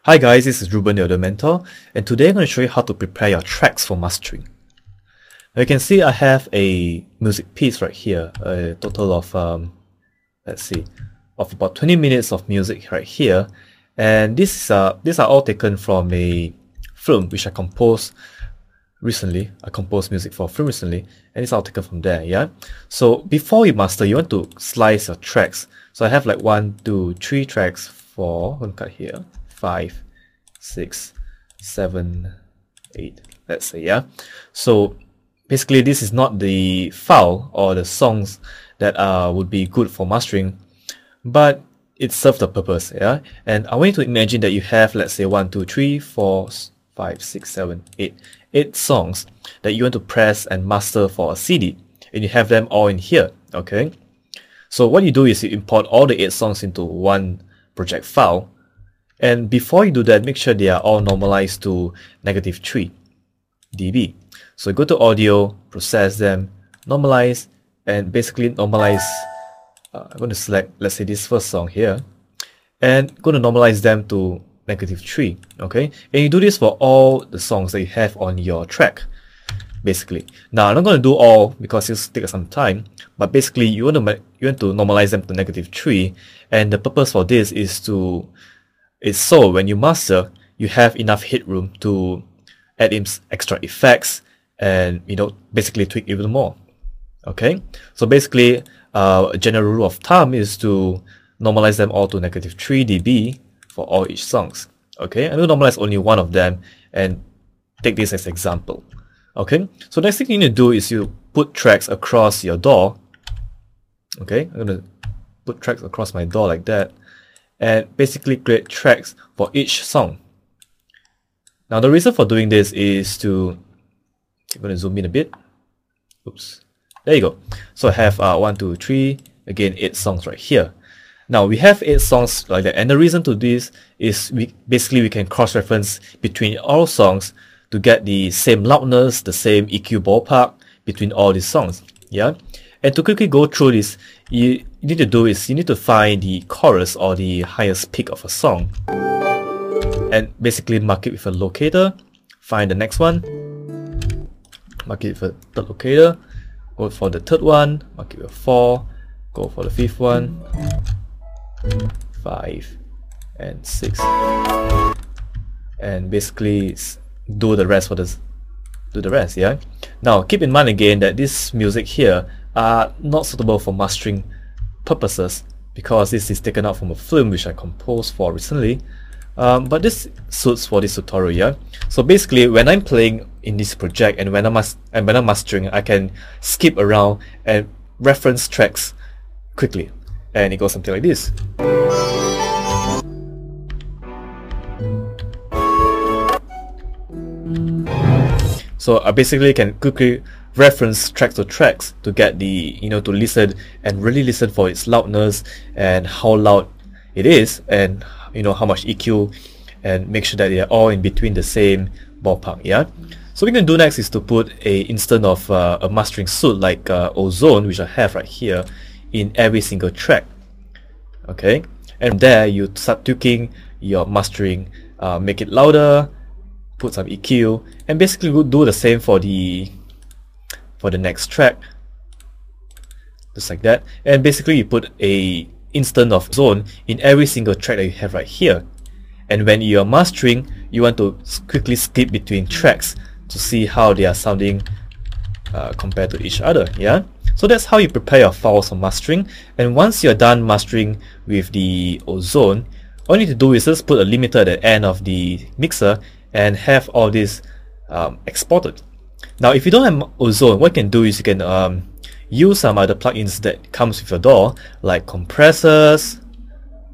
Hi guys, this is Reuben, your audio mentor, and today I'm going to show you how to prepare your tracks for mastering. Now you can see I have a music piece right here, a total of, of about 20 minutes of music right here, and these are all taken from a film which I composed recently. I composed music for a film recently, and it's all taken from there, yeah? So before you master, you want to slice your tracks. So I have like 1, 2, 3 tracks, 4, I'm going to cut here, 5, 6, 7, 8, let's say, yeah? So basically this is not the file or the songs that would be good for mastering, but it serves the purpose, yeah? And I want you to imagine that you have, let's say, 1, 2, 3, 4, 5, 6, 7, 8 songs that you want to press and master for a CD, and you have them all in here, okay? So what you do is you import all the 8 songs into one project file, and before you do that, make sure they are all normalized to -3 dB. So go to audio, process them, normalize, and basically normalize. I'm going to select, let's say, this first song here, and going to normalize them to -3, okay? And you do this for all the songs that you have on your track, basically. Now, I'm not going to do all because it'll take some time, but basically you want to normalize them to -3, and the purpose for this is so when you master, you have enough headroom to add in extra effects and, basically tweak even more, okay? So basically, a general rule of thumb is to normalize them all to -3 dB for all each songs, okay? I'm going to normalize only one of them and take this as example, okay? So next thing you need to do is you put tracks across your DAW, okay? I'm going to put tracks across my DAW like that, and basically create tracks for each song. Now the reason for doing this is to, I'm going to zoom in a bit. Oops, there you go. So I have 1, 2, 3, again 8 songs right here. Now we have 8 songs like that, and the reason to this is we can cross-reference between all songs to get the same loudness, the same EQ ballpark between all these songs, yeah? And to quickly go through this, you need to find the chorus or the highest peak of a song, and basically mark it with a locator. Find the next one, mark it with a third locator, go for the third one, mark it with a 4, go for the 5th one, 5 and 6, and basically do the rest, yeah? Now keep in mind again that this music here are not suitable for mastering purposes because this is taken out from a film which I composed for recently, but this suits for this tutorial, yeah? So basically when I'm playing in this project and when I'm mastering, I can skip around and reference tracks quickly, and it goes something like this. So I basically can quickly reference tracks to get the, to listen and really listen for its loudness and how loud it is, and how much EQ, and make sure that they are all in between the same ballpark, yeah? So what we can do next is to put a instance of a mastering suite like Ozone, which I have right here, in every single track, okay? And there you start tweaking your mastering, make it louder, put some EQ, and basically we'll do the same for the next track, just like that. And basically you put a instance of zone in every single track that you have right here, and when you are mastering, you want to quickly skip between tracks to see how they are sounding compared to each other, yeah? So that's how you prepare your files for mastering. And once you're done mastering with the Ozone, all you need to do is just put a limiter at the end of the mixer and have all this exported. Now if you don't have Ozone, what you can do is you can use some other plugins that comes with your DAW, like compressors,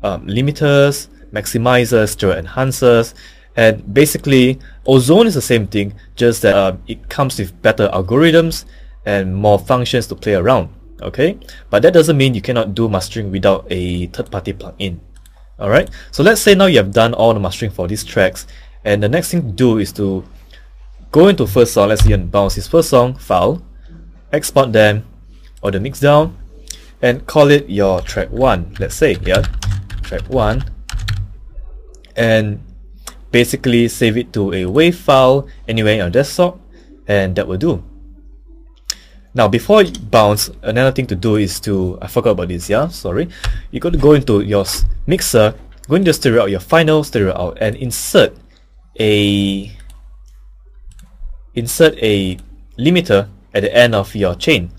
limiters, maximizers, stereo enhancers, and basically Ozone is the same thing, just that it comes with better algorithms and more functions to play around, okay? But that doesn't mean you cannot do mastering without a third-party plugin. Alright, so let's say now you have done all the mastering for these tracks, and the next thing to do is to go into first song. Let's say you bounce this first song file, export them or the mix down, and call it your track 1, let's say, yeah, track 1. And basically save it to a WAV file anywhere in your desktop, and that will do. Now before you bounce, another thing to do is to, I forgot about this, yeah, sorry. You got to go into your mixer, go into stereo out, your final stereo out, and insert a limiter at the end of your chain.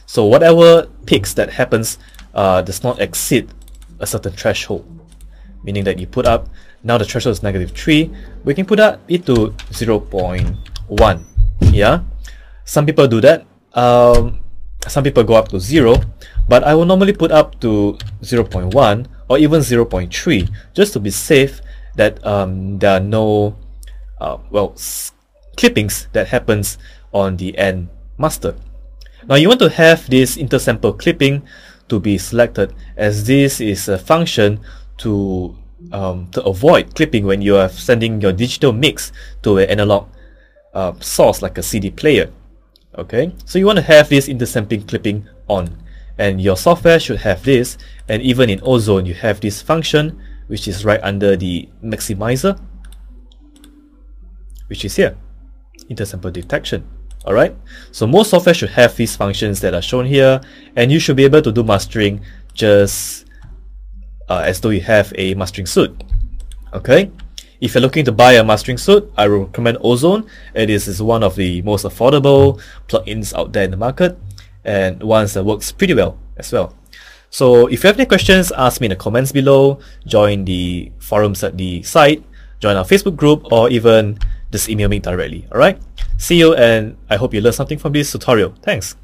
So whatever peaks that happens does not exceed a certain threshold, meaning that you put up, now the threshold is -3, we can put up it to 0.1. yeah, some people do that. Some people go up to 0, but I will normally put up to 0.1 or even 0.3 just to be safe that there are no clippings that happens on the end master. Now you want to have this intersample clipping to be selected, as this is a function to avoid clipping when you are sending your digital mix to an analog source like a CD player. Okay, so you want to have this intersampling clipping on, and your software should have this, and even in Ozone you have this function which is right under the maximizer, which is here, intersample detection. Alright, so most software should have these functions that are shown here, and you should be able to do mastering just as though you have a mastering suite. Okay, if you're looking to buy a mastering suite, I will recommend Ozone. It is one of the most affordable plugins out there in the market, and one that works pretty well as well. So if you have any questions, ask me in the comments below, join the forums at the site, join our Facebook group, or even just email me directly. Alright, see you, and I hope you learned something from this tutorial. Thanks.